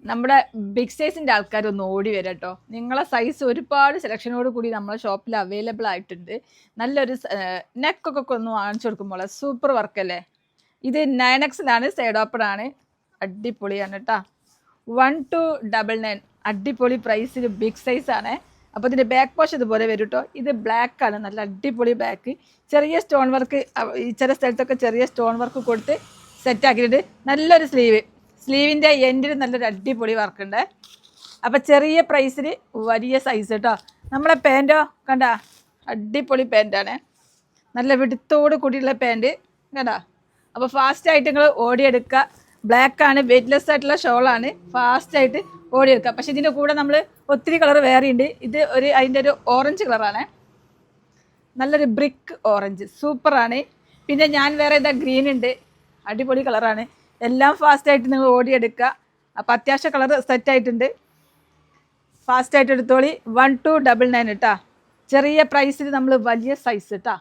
നമ്മുടെ ബിഗ് സൈസിൻ്റെ ആൾക്കാർ ഒന്ന് ഓടി വരാം കേട്ടോ. നിങ്ങളെ സൈസ് ഒരുപാട് സെലക്ഷനോട് കൂടി നമ്മളെ ഷോപ്പിൽ അവൈലബിൾ ആയിട്ടുണ്ട്. നല്ലൊരു നെക്കൊക്കെ ഒന്ന് വാങ്ങിച്ചു കൊടുക്കുമ്പോൾ സൂപ്പർ വർക്കല്ലേ. ഇത് 9Xലാണ്, സൈഡ് ഓപ്പൺ ആണ്, അടിപൊളിയാണ് കേട്ടോ. 1299 അടിപൊളി പ്രൈസിൽ ബിഗ് സൈസ് ആണ്. അപ്പോൾ ഇതിൻ്റെ ബാക്ക് പോഷൻ ഇതുപോലെ വരും കേട്ടോ. ഇത് ബ്ലാക്ക് ആണ്, നല്ല അടിപൊളി ബാക്ക്. ചെറിയ സ്റ്റോൺ വർക്ക്, ചില സ്ഥലത്തൊക്കെ ചെറിയ സ്റ്റോൺ വർക്ക് കൊടുത്ത് സെറ്റ് ആക്കിയിട്ടുണ്ട്. നല്ലൊരു സ്ലീവിൻ്റെ എൻഡിൽ നല്ലൊരു അടിപൊളി വർക്കുണ്ട്. അപ്പോൾ ചെറിയ പ്രൈസിൽ വലിയ സൈസ് കേട്ടോ. നമ്മളെ പാൻറ്റോ കണ്ട അടിപൊളി പാൻറ്റാണ്, നല്ല വിടുത്തോട് കൂടിയുള്ള പാൻറ്റ് കണ്ട. അപ്പോൾ ഫാസ്റ്റായിട്ട് നിങ്ങൾ ഓടിയെടുക്കുക. ബ്ലാക്കാണ്, വെയ്റ്റ്ലെസ് ആയിട്ടുള്ള ഷോളാണ്, ഫാസ്റ്റായിട്ട് ഓടിയെടുക്കുക. പക്ഷേ ഇതിൻ്റെ കൂടെ നമ്മൾ ഒത്തിരി കളർ വേറെ ഉണ്ട്. ഇത് അതിൻ്റെ ഒരു ഓറഞ്ച് കളറാണ്, നല്ലൊരു ബ്രിക്ക് ഓറഞ്ച്, സൂപ്പറാണ്. പിന്നെ ഞാൻ വേറെ ഇതാ ഗ്രീൻ ഉണ്ട്, അടിപൊളി കളറാണ്. എല്ലാം ഫാസ്റ്റായിട്ട് നിങ്ങൾ ഓടിയെടുക്കുക. അപ്പോൾ അത്യാവശ്യം കളർ സെറ്റായിട്ടുണ്ട്, ഫാസ്റ്റായിട്ട് എടുത്തോളി. 1299 കേട്ടോ. ചെറിയ പ്രൈസിൽ നമ്മൾ വലിയ സൈസ് കേട്ടോ.